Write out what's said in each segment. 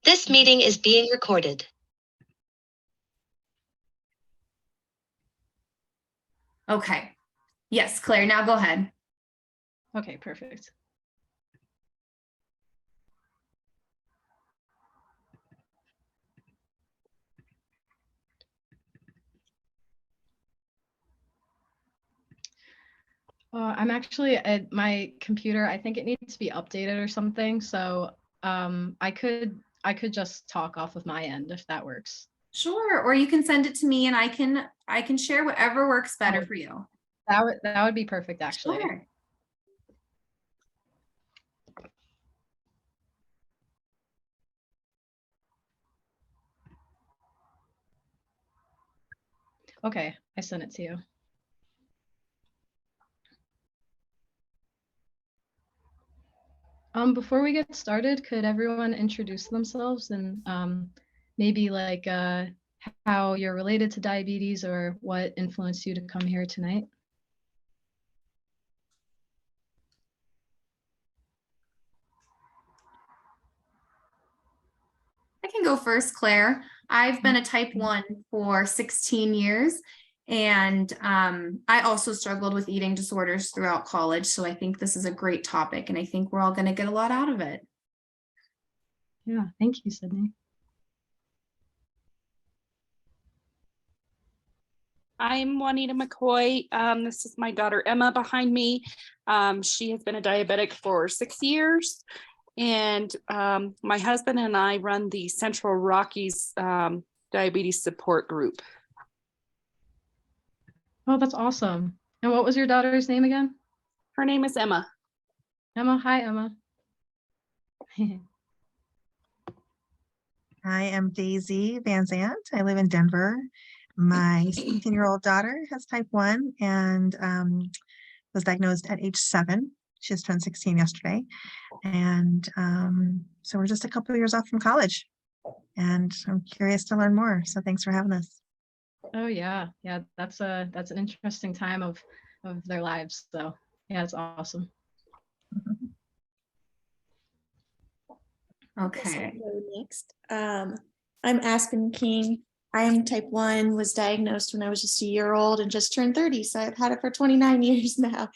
This meeting is being recorded. Okay. Yes, Claire, now go ahead. Okay, perfect. I'm actually at my computer. I think it needs to be updated or something. So I could just talk off of my end if that works. Sure, or you can send it to me and I can share whatever works better for you. That would be perfect, actually. Sure. Okay, I sent it to you. Before we get started, could everyone introduce themselves and maybe like how you're related to diabetes or what influenced you to come here tonight? I can go first, Claire. I've been a type 1 for 16 years, and I also struggled with eating disorders throughout college. So I think this is a great topic, and I think we're all going to get a lot out of it. Yeah, thank you, Sydney. I'm Juanita McCoy. This is my daughter Emma behind me. She has been a diabetic for 6 years. And my husband and I run the Central Rockies Diabetes Support Group. Oh, that's awesome. And what was your daughter's name again? Her name is Emma. Emma, hi, Emma. I am Daisy Van Zandt. I live in Denver. My 16-year-old daughter has type 1 and was diagnosed at age 7. She just turned 16 yesterday. And so we're just a couple of years off from college. And I'm curious to learn more. So thanks for having us. Oh yeah, yeah. That's an interesting time of their lives. So yeah, it's awesome. Okay. Next, I'm Aspen King. I am type 1, was diagnosed when I was just a year old and just turned 30. So I've had it for 29 years now.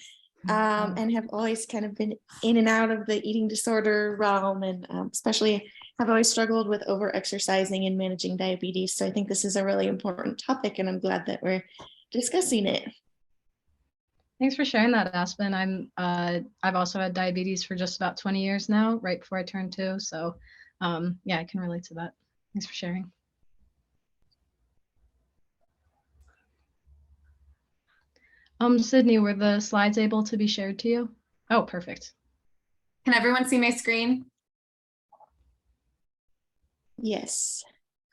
And have always kind of been in and out of the eating disorder realm, and especially have always struggled with over exercising and managing diabetes. So I think this is a really important topic, and I'm glad that we're discussing it. Thanks for sharing that, Aspen. I've also had diabetes for just about 20 years now, right before I turned 2. So yeah, I can relate to that. Thanks for sharing. Sydney, were the slides able to be shared to you? Oh, perfect. Can everyone see my screen? Yes.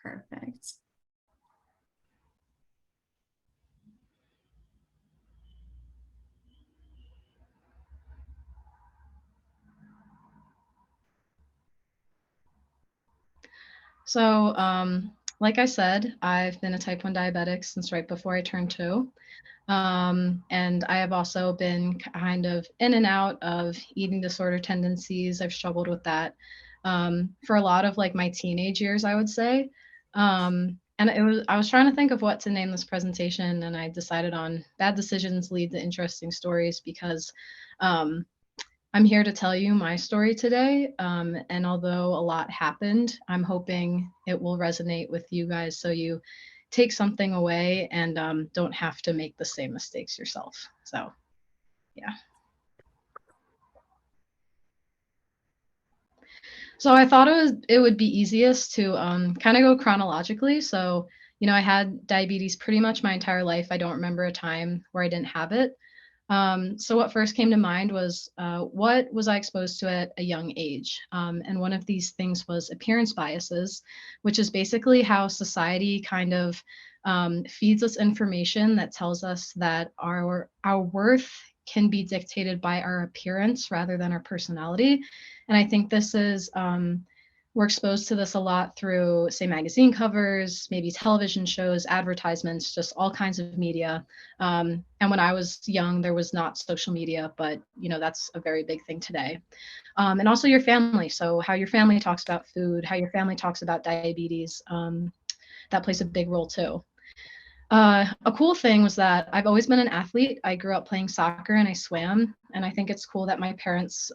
Perfect. So like I said, I've been a type 1 diabetic since right before I turned 2. And I have also been kind of in and out of eating disorder tendencies. I've struggled with that for a lot of like my teenage years, I would say. And I was trying to think of what to name this presentation, and I decided on Bad Decisions Lead to Interesting Stories, because I'm here to tell you my story today. And although a lot happened, I'm hoping it will resonate with you guys so you take something away and don't have to make the same mistakes yourself. So, yeah. So I thought it would be easiest to kind of go chronologically. So, you know, I had diabetes pretty much my entire life. I don't remember a time where I didn't have it. So what first came to mind was what was I exposed to at a young age? And one of these things was appearance biases, which is basically how society kind of feeds us information that tells us that our worth can be dictated by our appearance rather than our personality. And I think this is we're exposed to this a lot through, say, magazine covers, maybe television shows, advertisements, just all kinds of media. And when I was young, there was not social media, but that's a very big thing today. And also your family. So how your family talks about food, how your family talks about diabetes, that plays a big role too. A cool thing was that I've always been an athlete. I grew up playing soccer and I swam. And I think it's cool that my parents,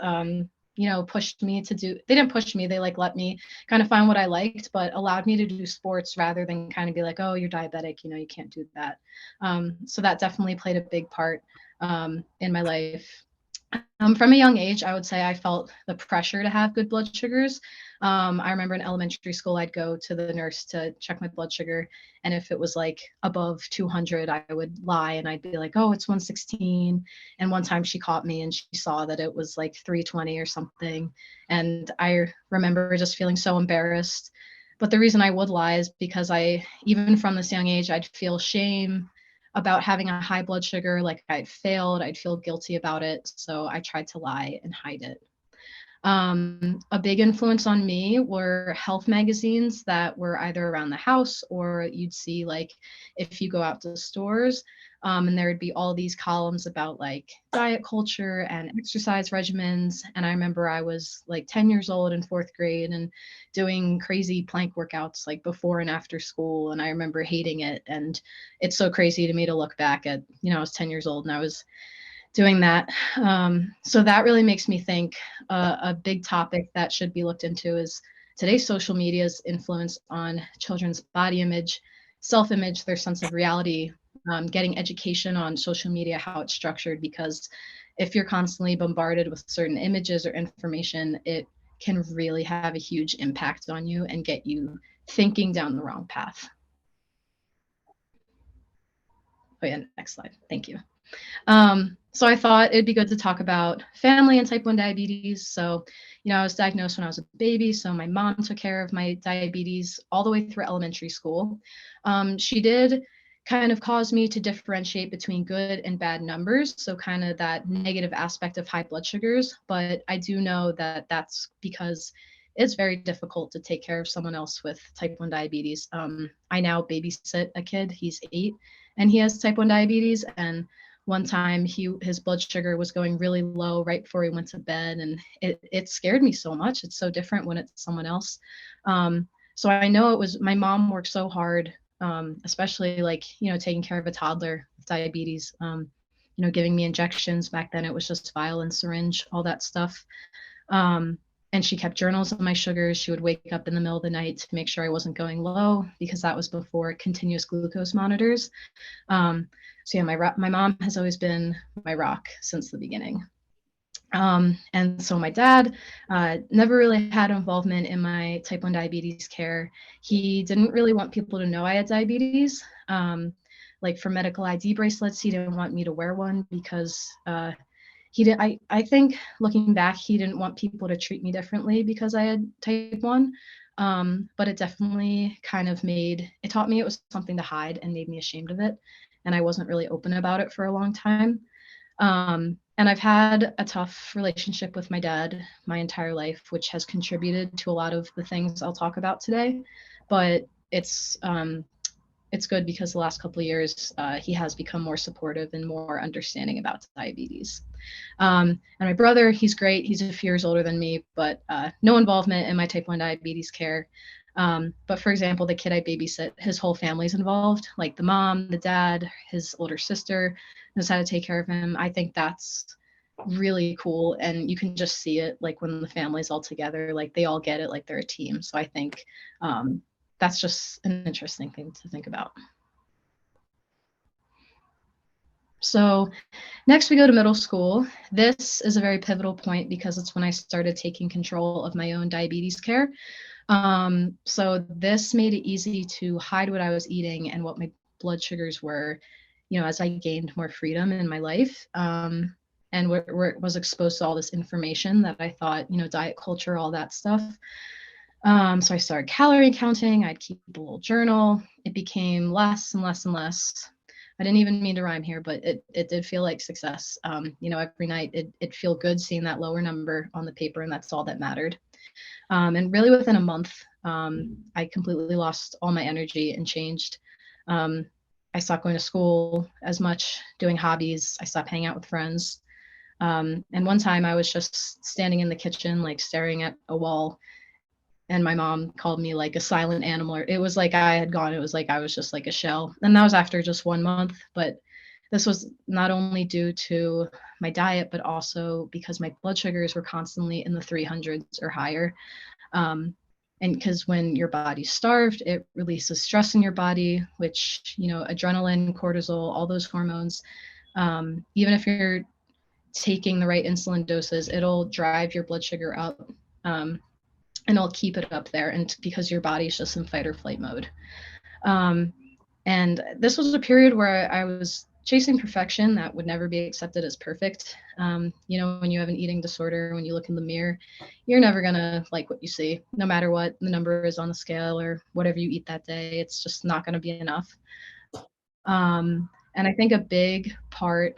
pushed me to they didn't push me, they like let me kind of find what I liked, but allowed me to do sports rather than kind of be like, oh, you're diabetic, you can't do that. So that definitely played a big part in my life. From a young age, I would say I felt the pressure to have good blood sugars. I remember in elementary school, I'd go to the nurse to check my blood sugar. And if it was like above 200, I would lie and I'd be like, oh, it's 116. And one time she caught me and she saw that it was like 320 or something. And I remember just feeling so embarrassed. But the reason I would lie is because even from this young age, I'd feel shame about having a high blood sugar, like I'd failed, I'd feel guilty about it. So I tried to lie and hide it. A big influence on me were health magazines that were either around the house or you'd see like if you go out to the stores, and there would be all these columns about like diet culture and exercise regimens. And I remember I was like 10 years old in 4th grade and doing crazy plank workouts like before and after school. And I remember hating it. And it's so crazy to me to look back at, I was 10 years old and I was doing that. So that really makes me think a big topic that should be looked into is today's social media's influence on children's body image, self-image, their sense of reality, getting education on social media, how it's structured, because if you're constantly bombarded with certain images or information, it can really have a huge impact on you and get you thinking down the wrong path. Oh yeah, next slide. Thank you. So I thought it'd be good to talk about family and type 1 diabetes. So, I was diagnosed when I was a baby. So my mom took care of my diabetes all the way through elementary school. She did kind of cause me to differentiate between good and bad numbers. So kind of that negative aspect of high blood sugars. But I do know that that's because it's very difficult to take care of someone else with type 1 diabetes. I now babysit a kid, he's 8, and he has type 1 diabetes. And one time his blood sugar was going really low right before he went to bed, and it scared me so much. It's so different when it's someone else. So I know it was, my mom worked so hard, especially like, taking care of a toddler with diabetes, giving me injections. Back then it was just vial and syringe, all that stuff. And she kept journals of my sugars. She would wake up in the middle of the night to make sure I wasn't going low, because that was before continuous glucose monitors. So yeah, my mom has always been my rock since the beginning. And so my dad never really had involvement in my type 1 diabetes care. He didn't really want people to know I had diabetes. Like for medical ID bracelets, he didn't want me to wear one because he did. I think looking back, he didn't want people to treat me differently because I had type 1. But it definitely kind of taught me it was something to hide and made me ashamed of it. And I wasn't really open about it for a long time. And I've had a tough relationship with my dad my entire life, which has contributed to a lot of the things I'll talk about today. But it's good because the last couple of years, he has become more supportive and more understanding about diabetes. And my brother, he's great. He's a few years older than me, but no involvement in my type 1 diabetes care. But for example, the kid I babysit, his whole family's involved, like the mom, the dad, his older sister knows how to take care of him. I think that's really cool. And you can just see it like when the family's all together, like they all get it, like they're a team. So I think that's just an interesting thing to think about. So next we go to middle school. This is a very pivotal point because it's when I started taking control of my own diabetes care. So this made it easy to hide what I was eating and what my blood sugars were, as I gained more freedom in my life. And was exposed to all this information that I thought, diet culture, all that stuff. So I started calorie counting. I'd keep a little journal. It became less and less and less. I didn't even mean to rhyme here, but it did feel like success. Every night it'd feel good seeing that lower number on the paper, and that's all that mattered. And really within a month, I completely lost all my energy and changed. I stopped going to school as much, doing hobbies. I stopped hanging out with friends. And one time I was just standing in the kitchen, like staring at a wall, and my mom called me like a silent animal. It was like I had gone, it was like I was just like a shell. And that was after just 1 month. But this was not only due to my diet, but also because my blood sugars were constantly in the 300s or higher. And because when your body's starved, it releases stress in your body, which, adrenaline, cortisol, all those hormones, even if you're taking the right insulin doses, it'll drive your blood sugar up, and it'll keep it up there. And because your body's just in fight or flight mode. And this was a period where I was chasing perfection that would never be accepted as perfect. When you have an eating disorder, when you look in the mirror, you're never gonna like what you see, no matter what the number is on the scale or whatever you eat that day. It's just not gonna be enough. And I think a big part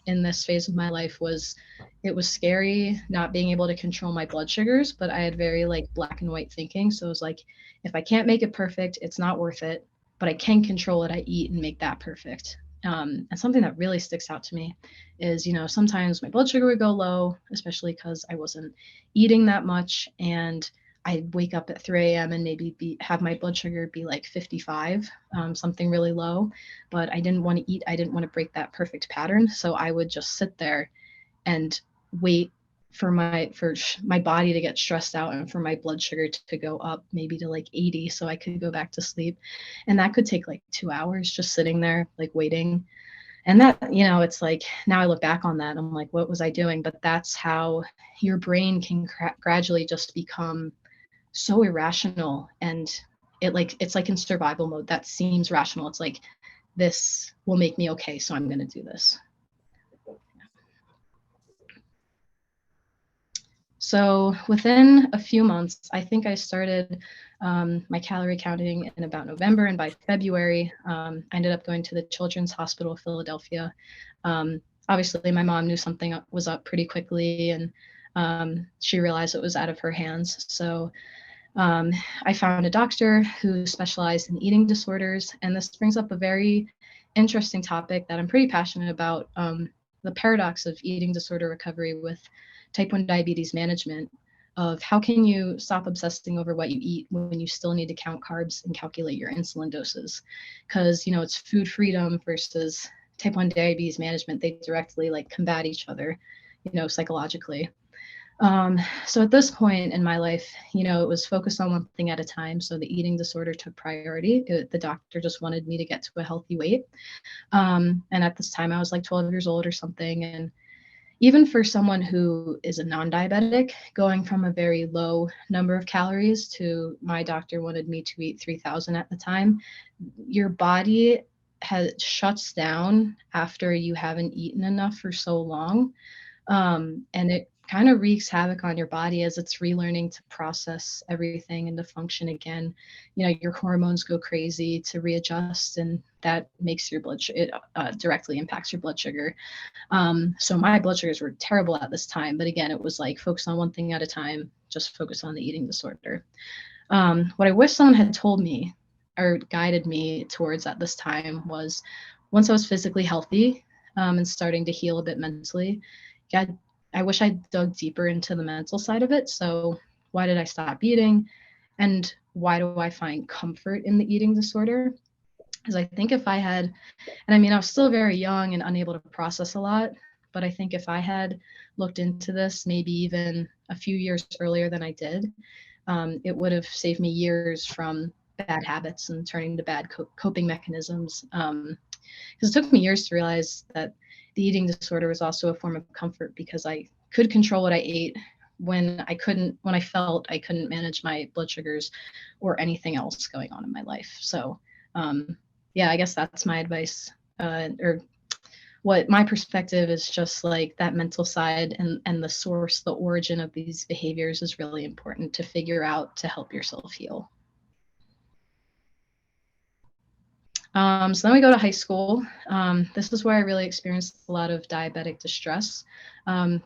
in this phase of my life was it was scary not being able to control my blood sugars, but I had very like black and white thinking. So it was like, if I can't make it perfect, it's not worth it, but I can control what I eat and make that perfect. And something that really sticks out to me is, sometimes my blood sugar would go low, especially because I wasn't eating that much. And I'd wake up at 3 a.m. and maybe have my blood sugar be like 55, something really low, but I didn't want to eat. I didn't want to break that perfect pattern. So I would just sit there and wait for my body to get stressed out and for my blood sugar to go up maybe to like 80 so I could go back to sleep. And that could take like 2 hours just sitting there like waiting. And that, it's like now I look back on that, I'm like, what was I doing? But that's how your brain can gradually just become so irrational, and it's like in survival mode. That seems rational. It's like, this will make me okay, so I'm going to do this. So within a few months, I think I started my calorie counting in about November, and by February, I ended up going to the Children's Hospital of Philadelphia. Obviously, my mom knew something was up pretty quickly, and she realized it was out of her hands. So I found a doctor who specialized in eating disorders, and this brings up a very interesting topic that I'm pretty passionate about, the paradox of eating disorder recovery with type 1 diabetes management, of how can you stop obsessing over what you eat when you still need to count carbs and calculate your insulin doses? Because, it's food freedom versus type 1 diabetes management. They directly like combat each other, psychologically. So at this point in my life, it was focused on one thing at a time. So the eating disorder took priority. The doctor just wanted me to get to a healthy weight. And at this time, I was like 12 years old or something. And even for someone who is a non-diabetic, going from a very low number of calories to my doctor wanted me to eat 3,000 at the time, your body shuts down after you haven't eaten enough for so long. And it kind of wreaks havoc on your body as it's relearning to process everything and to function again. Your hormones go crazy to readjust, and that makes your it directly impacts your blood sugar. So my blood sugars were terrible at this time, but again, it was like focus on one thing at a time, just focus on the eating disorder. What I wish someone had told me or guided me towards at this time was, once I was physically healthy and starting to heal a bit mentally, I wish I dug deeper into the mental side of it. So why did I stop eating? And why do I find comfort in the eating disorder? Because I think if I had, and I mean, I was still very young and unable to process a lot, but I think if I had looked into this maybe even a few years earlier than I did, it would have saved me years from bad habits and turning to bad coping mechanisms. Because it took me years to realize that the eating disorder was also a form of comfort, because I could control what I ate when I felt I couldn't manage my blood sugars or anything else going on in my life. So yeah, I guess that's my advice, or what my perspective is, just like that mental side and the source, the origin of these behaviors is really important to figure out to help yourself heal. So then we go to high school. This is where I really experienced a lot of diabetic distress.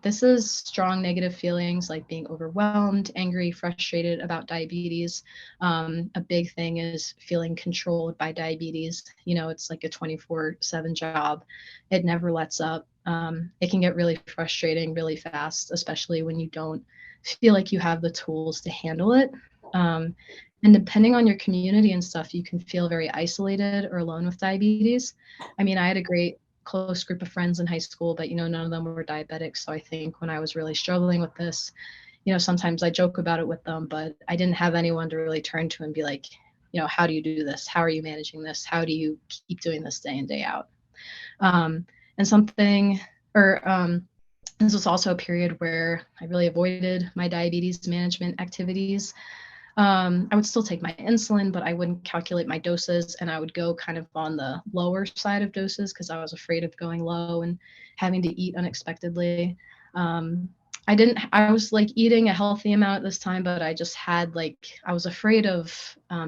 This is strong negative feelings like being overwhelmed, angry, frustrated about diabetes. A big thing is feeling controlled by diabetes. You know, it's like a 24/7 job. It never lets up. It can get really frustrating really fast, especially when you don't feel like you have the tools to handle it. Um, and depending on your community and stuff, you can feel very isolated or alone with diabetes. I mean, I had a great close group of friends in high school, but none of them were diabetics. So I think when I was really struggling with this, sometimes I joke about it with them, but I didn't have anyone to really turn to and be like, how do you do this? How are you managing this? How do you keep doing this day in, day out? And something, or this was also a period where I really avoided my diabetes management activities. I would still take my insulin, but I wouldn't calculate my doses, and I would go kind of on the lower side of doses because I was afraid of going low and having to eat unexpectedly. I was like eating a healthy amount at this time, but I just had I was afraid of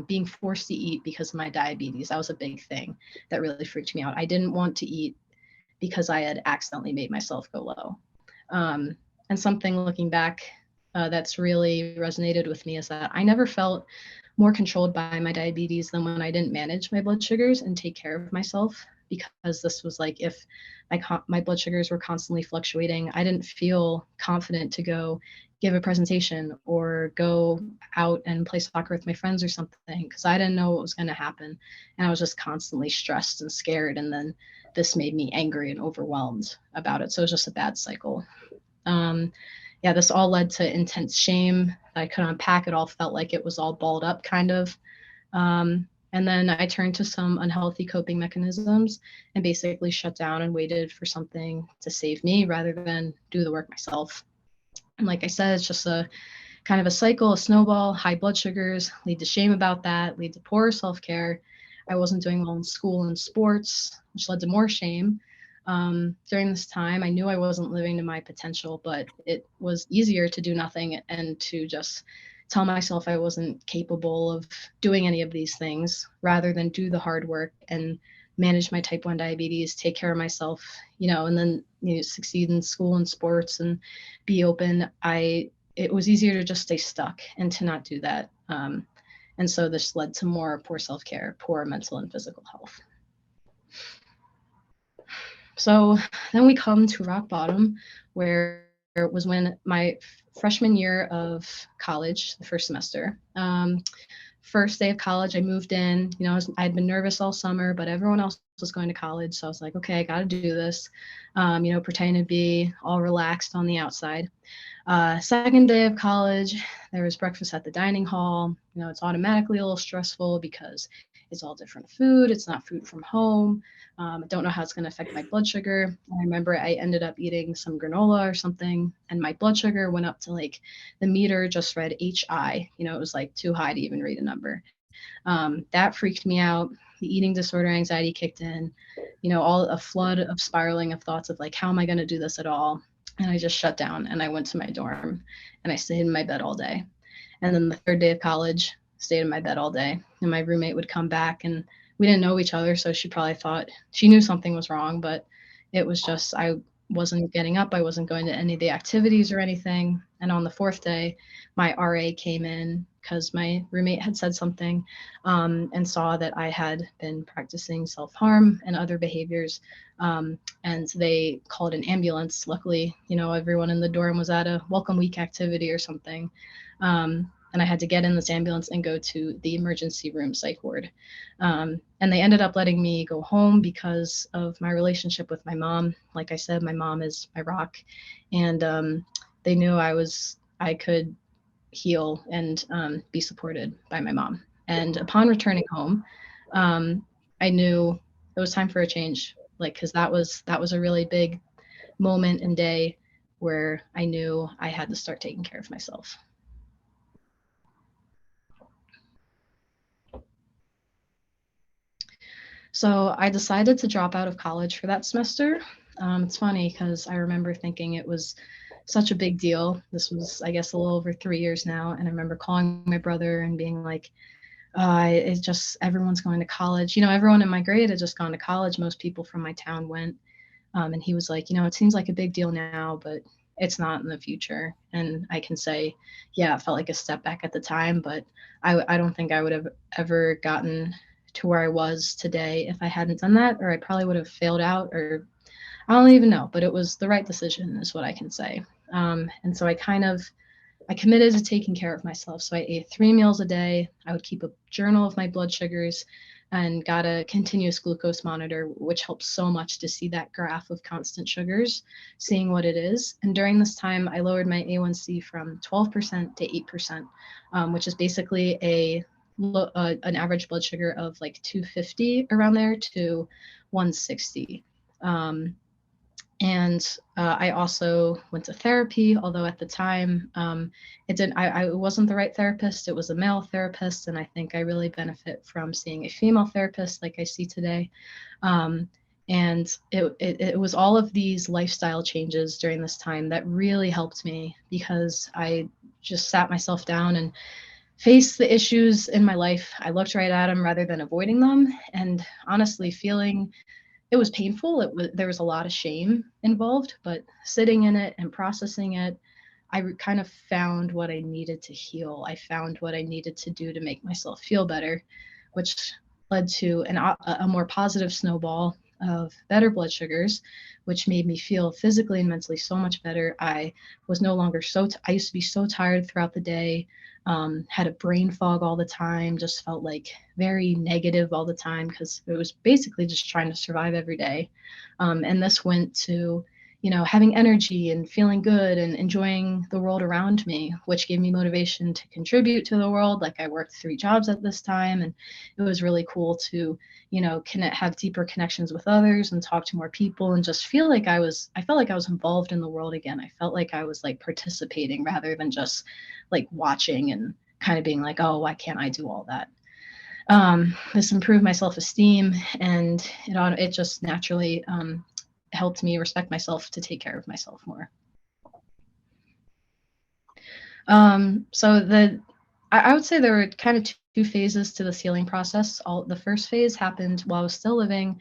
being forced to eat because of my diabetes. That was a big thing that really freaked me out. I didn't want to eat because I had accidentally made myself go low. And something looking back that's really resonated with me is that I never felt more controlled by my diabetes than when I didn't manage my blood sugars and take care of myself, because this was like if my blood sugars were constantly fluctuating, I didn't feel confident to go give a presentation or go out and play soccer with my friends or something because I didn't know what was going to happen. And I was just constantly stressed and scared. And then this made me angry and overwhelmed about it. So it was just a bad cycle. This all led to intense shame. I couldn't unpack. It all felt like it was all balled up kind of. And then I turned to some unhealthy coping mechanisms and basically shut down and waited for something to save me rather than do the work myself. And like I said, it's just a kind of a cycle, a snowball. High blood sugars lead to shame about that, lead to poor self-care. I wasn't doing well in school and sports, which led to more shame. During this time, I knew I wasn't living to my potential, but it was easier to do nothing and to just tell myself I wasn't capable of doing any of these things rather than do the hard work and manage my type 1 diabetes, take care of myself, and then succeed in school and sports and be open. It was easier to just stay stuck and to not do that. And so this led to more poor self-care, poor mental and physical health. So then we come to rock bottom, where it was when my freshman year of college, the first semester. First day of college, I moved in. I'd been nervous all summer, but everyone else was going to college. So I was like, okay, I got to do this, pretending to be all relaxed on the outside. Second day of college, there was breakfast at the dining hall. It's automatically a little stressful because it's all different food. It's not food from home. I don't know how it's going to affect my blood sugar. I remember I ended up eating some granola or something, and my blood sugar went up to the meter just read HI. It was too high to even read a number. That freaked me out. The eating disorder anxiety kicked in, all a flood of spiraling of thoughts of how am I going to do this at all? And I just shut down and I went to my dorm and I stayed in my bed all day. And then the third day of college, stayed in my bed all day. And my roommate would come back, and we didn't know each other. So she probably thought she knew something was wrong, but it was just, I wasn't getting up. I wasn't going to any of the activities or anything. And on the fourth day, my RA came in because my roommate had said something and saw that I had been practicing self-harm and other behaviors. And they called an ambulance. Luckily, everyone in the dorm was at a welcome week activity or something. And I had to get in this ambulance and go to the emergency room psych ward. And they ended up letting me go home because of my relationship with my mom. Like I said, my mom is my rock. And they knew I could heal and be supported by my mom. And upon returning home, I knew it was time for a change, because that was a really big moment and day where I knew I had to start taking care of myself. So I decided to drop out of college for that semester. It's funny because I remember thinking it was such a big deal. This was, I guess, a little over 3 years now. And I remember calling my brother and being like, it's just everyone's going to college. Everyone in my grade had just gone to college. Most people from my town went. And he was like, it seems like a big deal now, but it's not in the future. And I can say, yeah, it felt like a step back at the time, but I don't think I would have ever gotten to where I was today if I hadn't done that, or I probably would have failed out, or I don't even know, but it was the right decision is what I can say. And so I committed to taking care of myself. So I ate 3 meals a day. I would keep a journal of my blood sugars and got a continuous glucose monitor, which helps so much to see that graph of constant sugars, seeing what it is. And during this time, I lowered my A1C from 12% to 8%, which is basically an average blood sugar of like 250 around there to 160. And I also went to therapy, although at the time I wasn't the right therapist. It was a male therapist, and I think I really benefit from seeing a female therapist like I see today. And it was all of these lifestyle changes during this time that really helped me, because I just sat myself down and faced the issues in my life. I looked right at them rather than avoiding them, and honestly it was painful. There was a lot of shame involved, but sitting in it and processing it, I kind of found what I needed to heal. I found what I needed to do to make myself feel better, which led to a more positive snowball of better blood sugars, which made me feel physically and mentally so much better. I was no longer I used to be so tired throughout the day, had a brain fog all the time, just felt like very negative all the time, because it was basically just trying to survive every day. And this went to, having energy and feeling good and enjoying the world around me, which gave me motivation to contribute to the world. Like, I worked 3 jobs at this time, and it was really cool to, have deeper connections with others and talk to more people, and just felt like I was involved in the world again. I felt like I was like participating rather than just like watching and kind of being like, oh, why can't I do all that? This improved my self-esteem, and it just naturally helped me respect myself to take care of myself more. So I would say there were kind of 2 phases to this healing process. The first phase happened while I was still living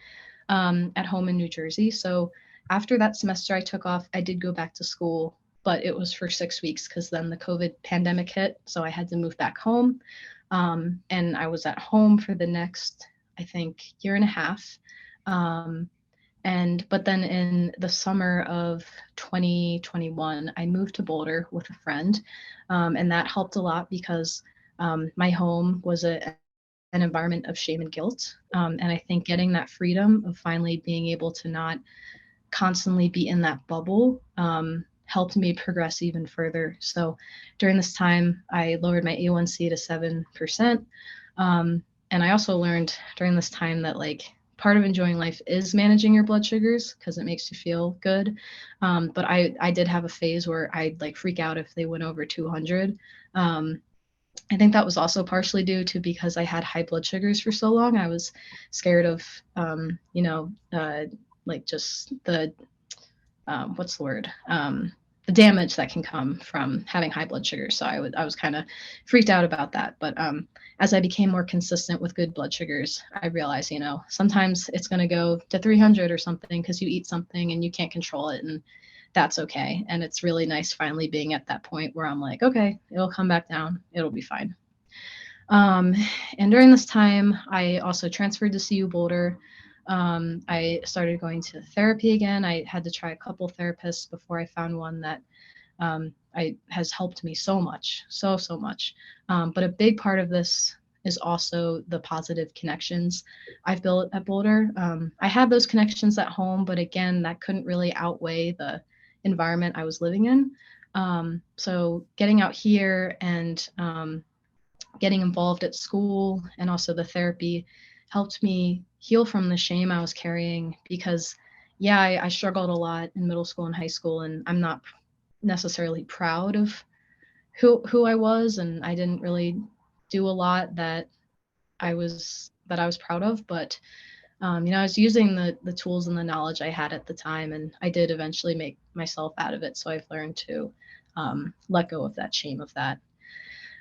at home in New Jersey. So after that semester I took off, I did go back to school, but it was for 6 weeks, because then the COVID pandemic hit. So I had to move back home. And I was at home for the next, I think, year and a half. But then in the summer of 2021, I moved to Boulder with a friend. And that helped a lot, because my home was an environment of shame and guilt. And I think getting that freedom of finally being able to not constantly be in that bubble helped me progress even further. So during this time, I lowered my A1C to 7%. And I also learned during this time that like part of enjoying life is managing your blood sugars, because it makes you feel good. But I did have a phase where I'd like freak out if they went over 200. I think that was also partially due to because I had high blood sugars for so long. I was scared of, like just the, what's the word? The damage that can come from having high blood sugar. So I was kind of freaked out about that. But as I became more consistent with good blood sugars, I realized, sometimes it's going to go to 300 or something because you eat something and you can't control it, and that's okay. And it's really nice finally being at that point where I'm like, okay, it'll come back down. It'll be fine. And during this time, I also transferred to CU Boulder. I started going to therapy again. I had to try a couple therapists before I found one that has helped me so much, so much. But a big part of this is also the positive connections I've built at Boulder. I had those connections at home, but again, that couldn't really outweigh the environment I was living in. So getting out here and getting involved at school and also the therapy helped me heal from the shame I was carrying, because I struggled a lot in middle school and high school, and I'm not necessarily proud of who I was, and I didn't really do a lot that I was proud of, but I was using the tools and the knowledge I had at the time, and I did eventually make myself out of it. So I've learned to let go of that shame of that.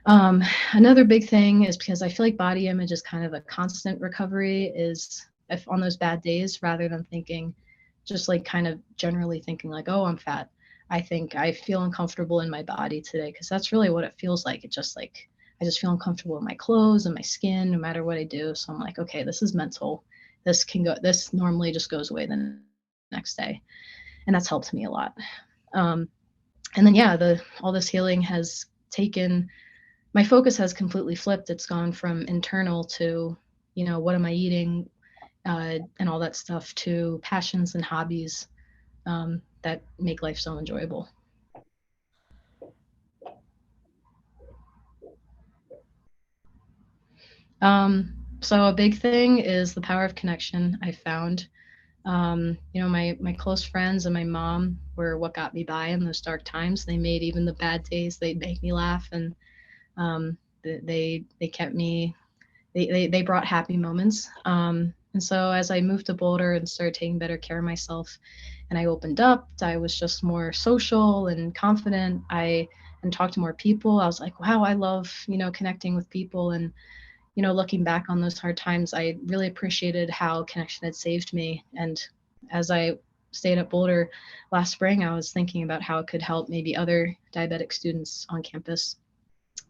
Another big thing is because I feel like body image is kind of a constant recovery, is if on those bad days, rather than thinking, just like kind of generally thinking like, oh, I'm fat. I think I feel uncomfortable in my body today, because that's really what it feels like. It's just like, I just feel uncomfortable in my clothes and my skin, no matter what I do. So I'm like, okay, this is mental. This normally just goes away the next day. And that's helped me a lot. Um, and then, yeah, all this healing has taken, my focus has completely flipped. It's gone from internal to, what am I eating, and all that stuff, to passions and hobbies that make life so enjoyable. So a big thing is the power of connection. I found, my close friends and my mom were what got me by in those dark times. They made even the bad days, they'd make me laugh, and they kept me, they brought happy moments. And so as I moved to Boulder and started taking better care of myself, and I opened up, I was just more social and confident. And talked to more people. I was like, wow, I love, connecting with people. And, looking back on those hard times, I really appreciated how connection had saved me. And as I stayed at Boulder last spring, I was thinking about how it could help maybe other diabetic students on campus.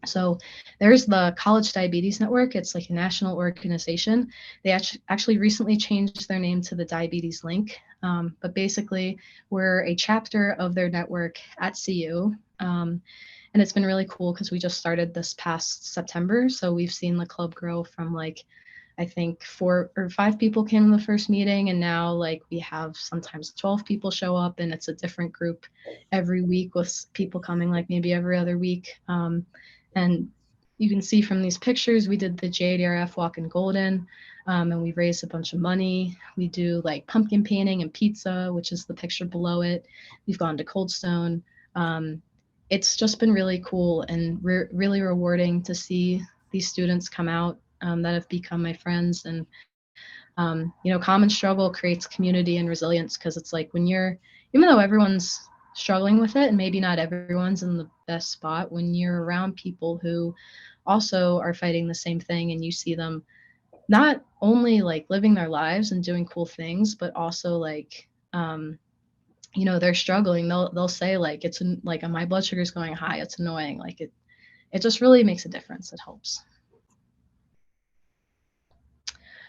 So there's the College Diabetes Network. It's like a national organization. They actually recently changed their name to the Diabetes Link. But basically, we're a chapter of their network at CU. And it's been really cool because we just started this past September. So we've seen the club grow from, like, I think 4 or 5 people came in the first meeting, and now like we have sometimes 12 people show up, and it's a different group every week, with people coming like maybe every other week. And you can see from these pictures, we did the JDRF Walk in Golden, and we raised a bunch of money. We do like pumpkin painting and pizza, which is the picture below it. We've gone to Cold Stone. It's just been really cool and really rewarding to see these students come out that have become my friends. And, common struggle creates community and resilience, because it's like even though everyone's struggling with it and maybe not everyone's in the best spot, when you're around people who also are fighting the same thing, and you see them not only like living their lives and doing cool things, but also like, they're struggling, they'll say like, it's like, my blood sugar is going high, it's annoying. Like it just really makes a difference. It helps.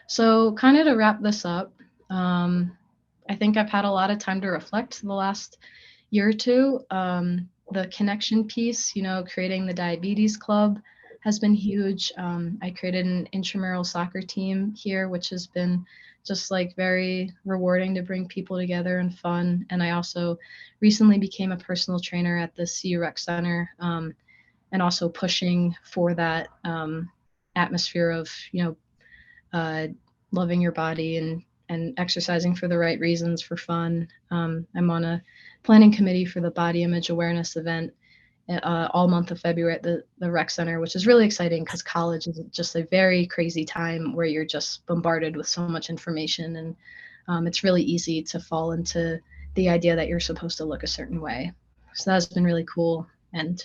So kind of to wrap this up, I think I've had a lot of time to reflect the last year or two. The connection piece, creating the diabetes club has been huge. I created an intramural soccer team here, which has been just like very rewarding to bring people together and fun. And I also recently became a personal trainer at the CU Rec Center, and also pushing for that atmosphere of, loving your body and exercising for the right reasons, for fun. I'm on a planning committee for the body image awareness event all month of February at the rec center, which is really exciting because college is just a very crazy time where you're just bombarded with so much information, and it's really easy to fall into the idea that you're supposed to look a certain way. So that's been really cool. And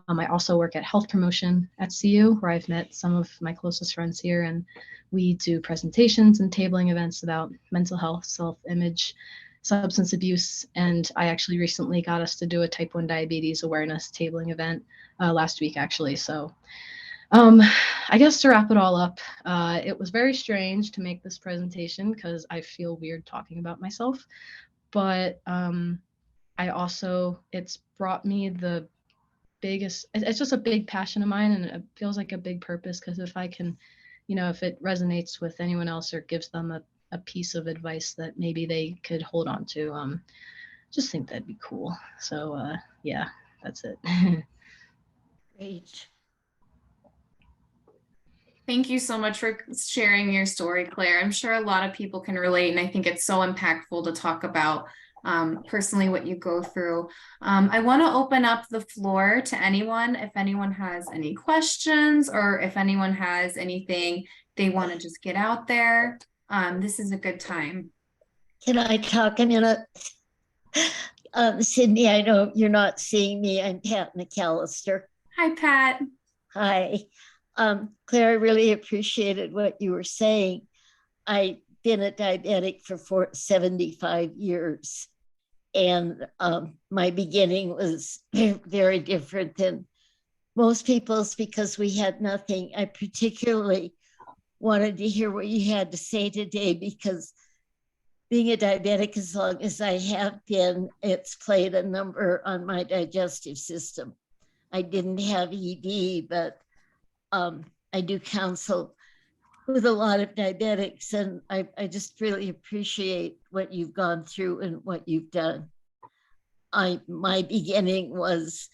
I also work at health promotion at CU, where I've met some of my closest friends here, and we do presentations and tabling events about mental health, self-image, substance abuse. And I actually recently got us to do a type 1 diabetes awareness tabling event last week, actually. So I guess to wrap it all up, it was very strange to make this presentation because I feel weird talking about myself. But it's brought me the biggest, it's just a big passion of mine, and it feels like a big purpose, because if I can, if it resonates with anyone else or gives them a piece of advice that maybe they could hold on to, just think that'd be cool. So yeah, that's it. Great. Thank you so much for sharing your story, Claire. I'm sure a lot of people can relate, and I think it's so impactful to talk about personally what you go through. I want to open up the floor to anyone, if anyone has any questions, or if anyone has anything they want to just get out there. This is a good time. Can I talk a minute? Sydney, I know you're not seeing me. I'm Pat McAllister. Hi, Pat. Hi. Claire, I really appreciated what you were saying. I've been a diabetic for 75 years, and my beginning was very different than most people's because we had nothing. I particularly wanted to hear what you had to say today because being a diabetic as long as I have been, it's played a number on my digestive system. I didn't have ED, but I do counsel with a lot of diabetics, and I just really appreciate what you've gone through and what you've done. My beginning was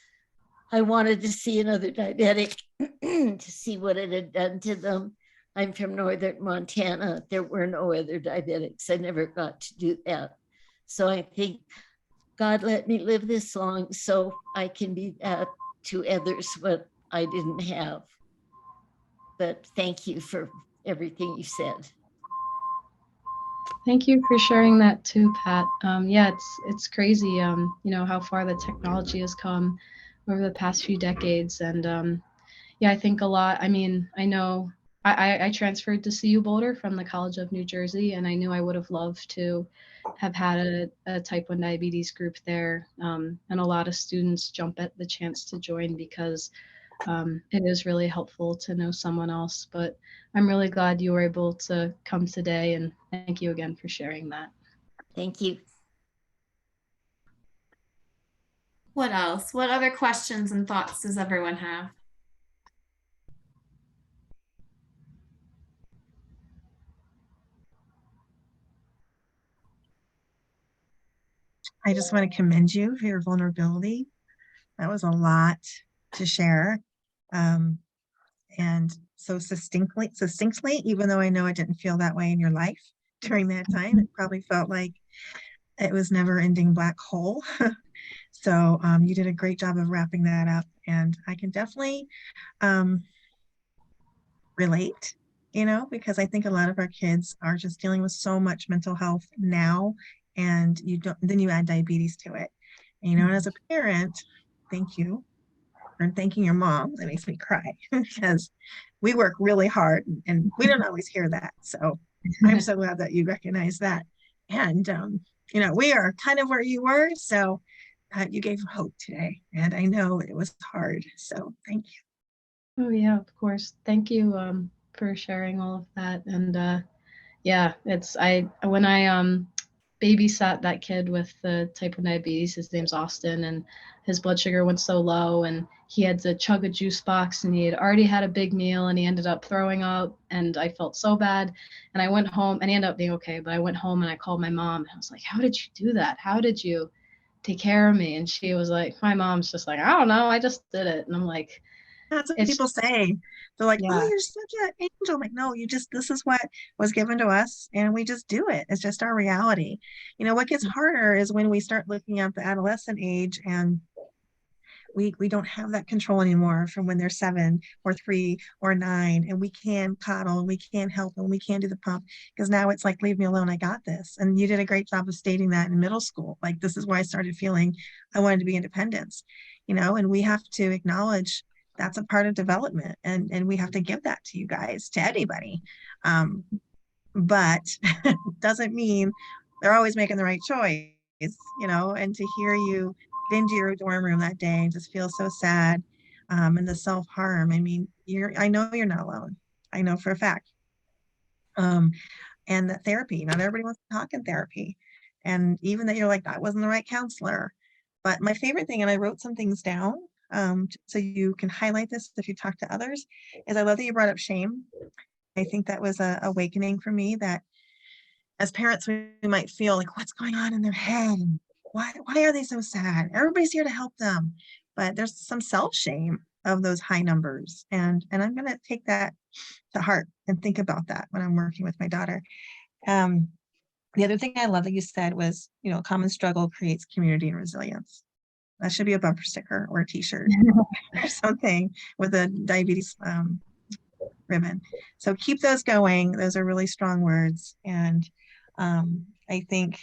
I wanted to see another diabetic to see what it had done to them. I'm from northern Montana. There were no other diabetics. I never got to do that. So I think God let me live this long so I can be that to others what I didn't have. But thank you for everything you said. Thank you for sharing that too, Pat. Yeah, it's crazy, how far the technology has come over the past few decades. And yeah, I think a lot. I mean, I know I transferred to CU Boulder from the College of New Jersey, and I knew I would have loved to have had a type 1 diabetes group there. And a lot of students jump at the chance to join because it is really helpful to know someone else. But I'm really glad you were able to come today, and thank you again for sharing that. Thank you. What else? What other questions and thoughts does everyone have? I just want to commend you for your vulnerability. That was a lot to share. And so succinctly, even though I know it didn't feel that way in your life during that time, it probably felt like it was never ending black hole. So you did a great job of wrapping that up. And I can definitely relate, because I think a lot of our kids are just dealing with so much mental health now, and then you add diabetes to it. And, and as a parent, thank you for thanking your mom. That makes me cry because we work really hard and we don't always hear that. So I'm so glad that you recognize that. And, we are kind of where you were. So you gave hope today. And I know it was hard. So thank you. Oh yeah, of course. Thank you for sharing all of that. And yeah, when I babysat that kid with the type 1 diabetes, his name's Austin, and his blood sugar went so low and he had to chug a juice box, and he had already had a big meal and he ended up throwing up, and I felt so bad. And I went home, and he ended up being okay, but I went home and I called my mom, and I was like, how did you do that? How did you take care of me? And she was like, my mom's just like, I don't know, I just did it. And I'm like, that's what people say. They're like, yeah. oh, you're such an angel. I'm like, no, this is what was given to us and we just do it. It's just our reality. What gets harder is when we start looking at the adolescent age and we don't have that control anymore from when they're 7 or 3 or 9, and we can coddle and we can help and we can do the pump, because now it's like, leave me alone, I got this. And you did a great job of stating that in middle school. Like, this is why I started feeling I wanted to be independent, and we have to acknowledge that's a part of development, and we have to give that to you guys, to anybody. But doesn't mean they're always making the right choice, and to hear you get into your dorm room that day and just feel so sad, and the self-harm. I mean, I know you're not alone. I know for a fact. And the therapy, not everybody wants to talk in therapy. And even that you're like, that wasn't the right counselor. But my favorite thing, and I wrote some things down, so you can highlight this if you talk to others, is I love that you brought up shame. I think that was a awakening for me, that as parents, we might feel like, what's going on in their head? Why are they so sad? Everybody's here to help them. But there's some self-shame of those high numbers. And I'm going to take that to heart and think about that when I'm working with my daughter. The other thing I love that you said was, common struggle creates community and resilience. That should be a bumper sticker or a t-shirt or something with a diabetes ribbon. So keep those going. Those are really strong words. And I think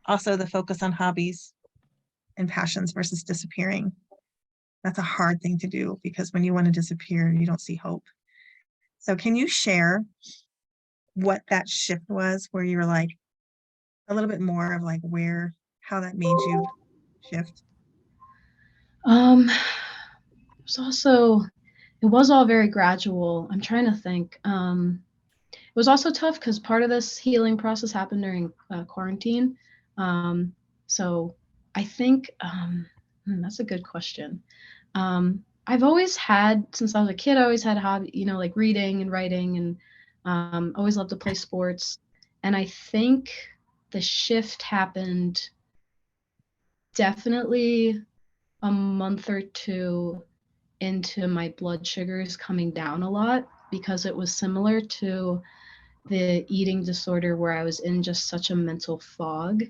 also the focus on hobbies and passions versus disappearing. That's a hard thing to do because when you want to disappear, you don't see hope. So can you share what that shift was where you were like a little bit more of like how that made you shift? It was all very gradual. I'm trying to think. It was also tough because part of this healing process happened during quarantine. So I think that's a good question. I've always had, since I was a kid, I always had a hobby, like reading and writing, and always loved to play sports. And I think the shift happened definitely a month or two into my blood sugars coming down a lot, because it was similar to the eating disorder where I was in just such a mental fog.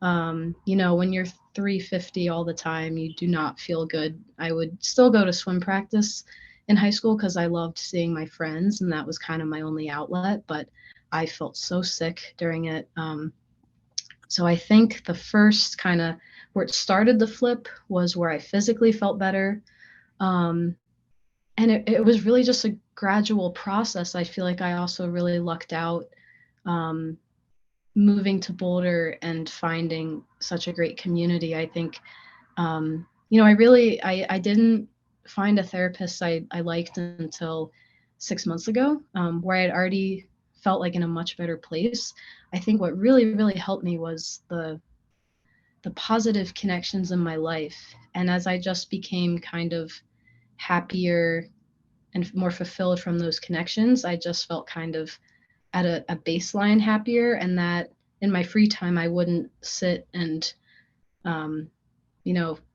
When you're 350 all the time, you do not feel good. I would still go to swim practice in high school because I loved seeing my friends, and that was kind of my only outlet, but I felt so sick during it. So I think the first kind of where it started the flip was where I physically felt better. And it was really just a gradual process. I feel like I also really lucked out moving to Boulder and finding such a great community. I think, I didn't find a therapist I liked until 6 months ago, where I had already felt like in a much better place. I think what really, really helped me was the positive connections in my life. And as I just became kind of happier and more fulfilled from those connections, I just felt kind of at a baseline happier, and that in my free time I wouldn't sit and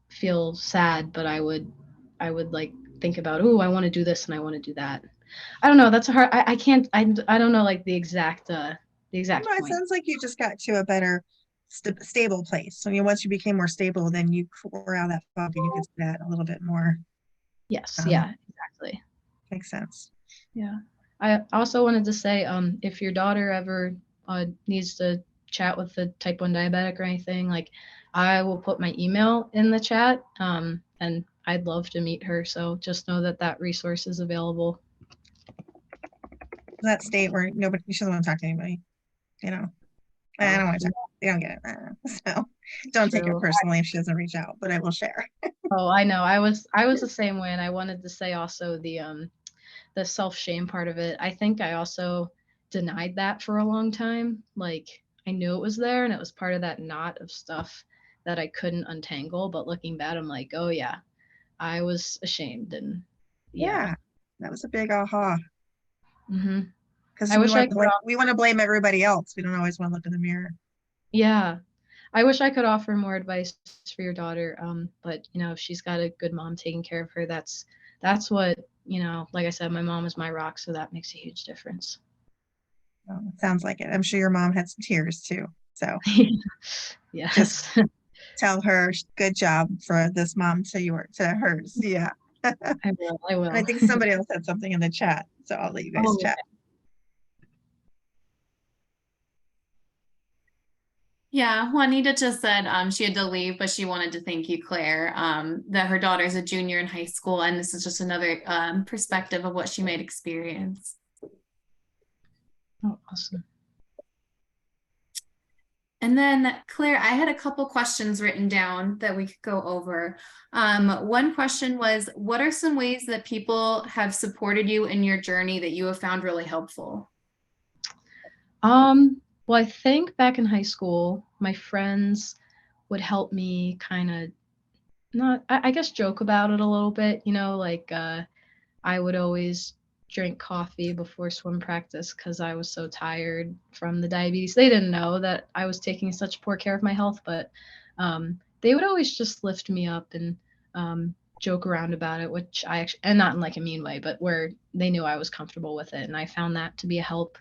feel sad, but I would like think about, oh, I want to do this and I want to do that. I don't know, that's a hard, I can't, I don't know like the exact No, it point. sounds like you just got to a better stable place. So once you became more stable, then you were out of that fog and you could see that a little bit more. Yes, yeah, exactly. Makes sense. Yeah. I also wanted to say, if your daughter ever needs to chat with the type 1 diabetic or anything, like, I will put my email in the chat, and I'd love to meet her. So just know that resource is available. That state where she doesn't want to talk to anybody, I don't want to talk. They don't get it. So don't take it personally if she doesn't reach out, but I will share. Oh, I know. I was the same way. And I wanted to say also the self-shame part of it. I think I also denied that for a long time. Like, I knew it was there and it was part of that knot of stuff that I couldn't untangle. But looking back, I'm like, oh yeah, I was ashamed. And Yeah, that was a big aha. Mm-hmm. Because we want to blame everybody else. We don't always want to look in the mirror. Yeah. I wish I could offer more advice for your daughter. But if she's got a good mom taking care of her, that's what, like I said, my mom is my rock. So that makes a huge difference. Well, it sounds like it. I'm sure your mom had some tears too. So yes. Just tell her good job for this mom to hers. Yeah. I will. And I think somebody else had something in the chat. So I'll let you guys chat. Yeah, Juanita just said she had to leave, but she wanted to thank you, Claire, that her daughter is a junior in high school, and this is just another perspective of what she might experience. Oh, awesome. And then, Claire, I had a couple questions written down that we could go over. One question was, what are some ways that people have supported you in your journey that you have found really helpful? Well, I think back in high school, my friends would help me kind of I guess joke about it a little bit, like I would always drink coffee before swim practice because I was so tired from the diabetes. They didn't know that I was taking such poor care of my health, but they would always just lift me up and joke around about it, which I actually, and not in like a mean way, but where they knew I was comfortable with it. And I found that to be a help.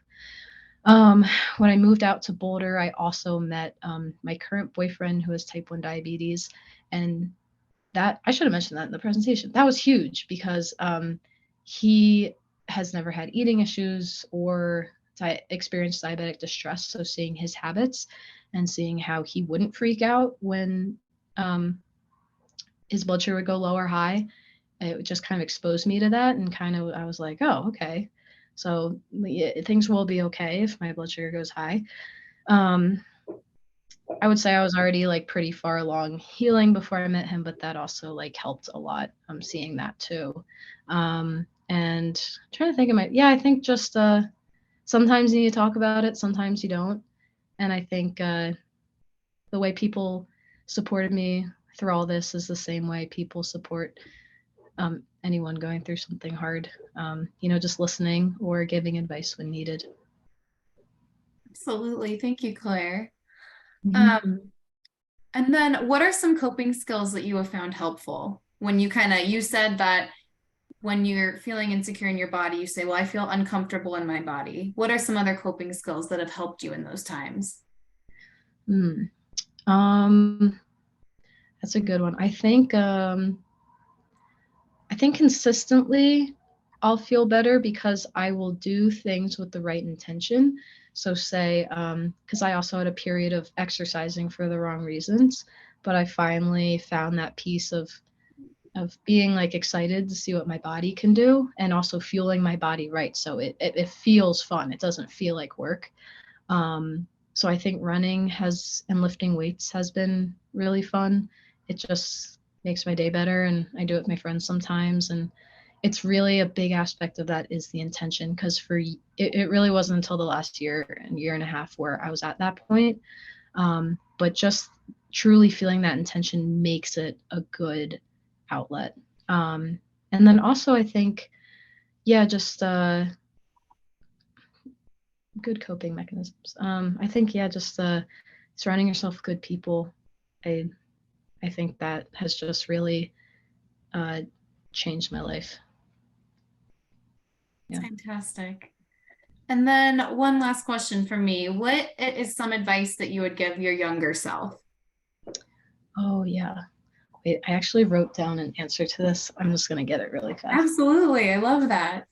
When I moved out to Boulder, I also met my current boyfriend who has type 1 diabetes. And that, I should have mentioned that in the presentation. That was huge because he has never had eating issues or experienced diabetic distress. So seeing his habits and seeing how he wouldn't freak out when his blood sugar would go low or high. It just kind of exposed me to that, and kind of I was like, oh, okay, so yeah, things will be okay if my blood sugar goes high. I would say I was already like pretty far along healing before I met him, but that also like helped a lot. I'm seeing that too. And I'm trying to think of I think just sometimes you need to talk about it, sometimes you don't. And I think the way people supported me through all this is the same way people support anyone going through something hard, just listening or giving advice when needed. Absolutely. Thank you, Claire. Mhm. And then what are some coping skills that you have found helpful when you said that when you're feeling insecure in your body, you say, well, I feel uncomfortable in my body. What are some other coping skills that have helped you in those times? That's a good one. I think consistently I'll feel better because I will do things with the right intention. So say, because I also had a period of exercising for the wrong reasons, but I finally found that piece of being like excited to see what my body can do, and also fueling my body right. So it feels fun. It doesn't feel like work. So I think running and lifting weights has been really fun. It just makes my day better, and I do it with my friends sometimes. And it's really a big aspect of that is the intention, because it really wasn't until the last year and a half where I was at that point. But just truly feeling that intention makes it a good outlet. And then also I think, just good coping mechanisms. I think, just surrounding yourself with good people. I think that has just really changed my life. Yeah. Fantastic. And then one last question for me. What is some advice that you would give your younger self? Oh, yeah. Wait, I actually wrote down an answer to this. I'm just going to get it really fast. Absolutely. I love that.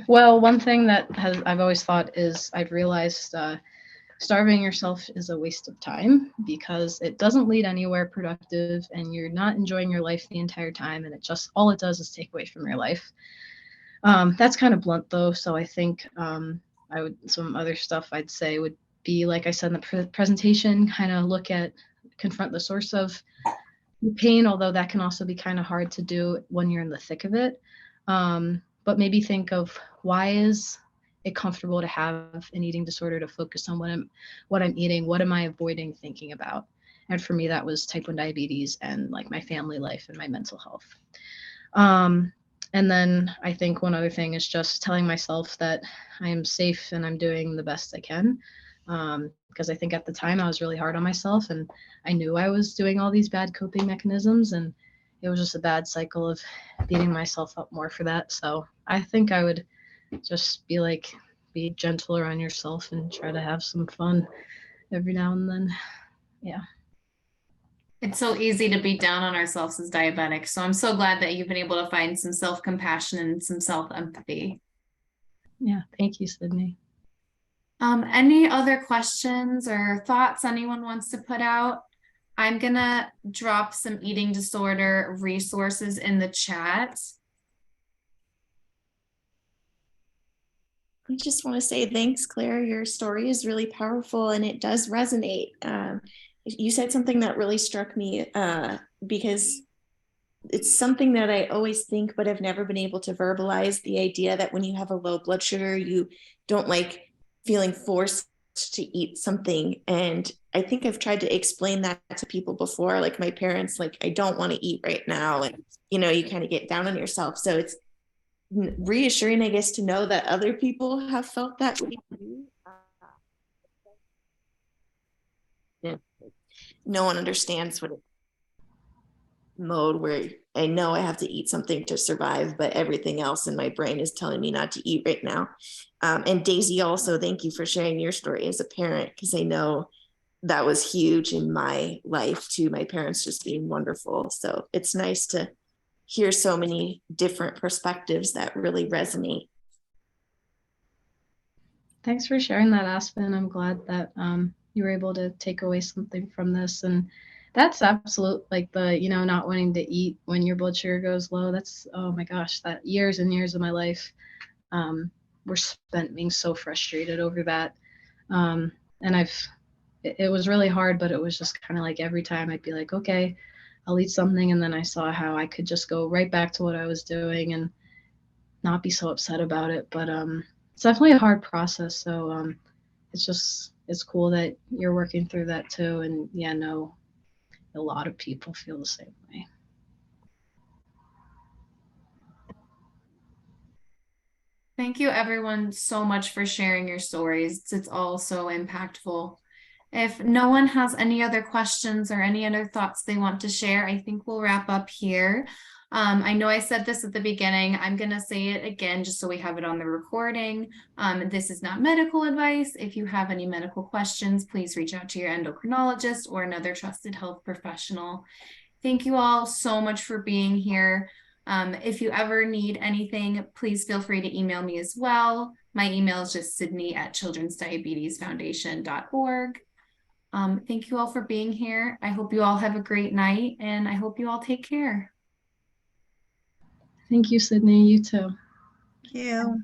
Well, one thing that I've always thought is I've realized starving yourself is a waste of time, because it doesn't lead anywhere productive, and you're not enjoying your life the entire time, and all it does is take away from your life. That's kind of blunt though, so I think some other stuff I'd say would be, like I said in the presentation, kind of confront the source of the pain, although that can also be kind of hard to do when you're in the thick of it. But maybe think of, why is it comfortable to have an eating disorder, to focus on what I'm eating, what am I avoiding thinking about? And for me, that was type 1 diabetes and like my family life and my mental health. And then I think one other thing is just telling myself that I am safe and I'm doing the best I can. Because I think at the time I was really hard on myself, and I knew I was doing all these bad coping mechanisms, and it was just a bad cycle of beating myself up more for that. So I think I would just be gentler on yourself and try to have some fun every now and then. Yeah. It's so easy to be down on ourselves as diabetics. So I'm so glad that you've been able to find some self-compassion and some self-empathy. Yeah. Thank you, Sydney. Any other questions or thoughts anyone wants to put out? I'm gonna drop some eating disorder resources in the chat. I just want to say thanks, Claire. Your story is really powerful and it does resonate. You said something that really struck me because it's something that I always think, but I've never been able to verbalize, the idea that when you have a low blood sugar, you don't like feeling forced to eat something. And I think I've tried to explain that to people before, like my parents, like, I don't want to eat right now. And, you kind of get down on yourself. So it's reassuring, I guess, to know that other people have felt that way too. No one understands what mode where I know I have to eat something to survive, but everything else in my brain is telling me not to eat right now. And Daisy, also, thank you for sharing your story as a parent, because I know that was huge in my life too. My parents just being wonderful. So it's nice to hear so many different perspectives that really resonate. Thanks for sharing that, Aspen. I'm glad that you were able to take away something from this. And that's absolute, like the, not wanting to eat when your blood sugar goes low. That's, oh my gosh, that years and years of my life were spent being so frustrated over that. And it was really hard, but it was just kind of like every time I'd be like, okay, I'll eat something. And then I saw how I could just go right back to what I was doing and not be so upset about it. But it's definitely a hard process. So it's cool that you're working through that too. And yeah, no, a lot of people feel the same way. Thank you everyone so much for sharing your stories. It's all so impactful. If no one has any other questions or any other thoughts they want to share, I think we'll wrap up here. I know I said this at the beginning. I'm going to say it again just so we have it on the recording. This is not medical advice. If you have any medical questions, please reach out to your endocrinologist or another trusted health professional. Thank you all so much for being here. If you ever need anything, please feel free to email me as well. My email is just sydney@childrensdiabetesfoundation.org. Thank you all for being here. I hope you all have a great night, and I hope you all take care. Thank you, Sydney. You too. Thank you.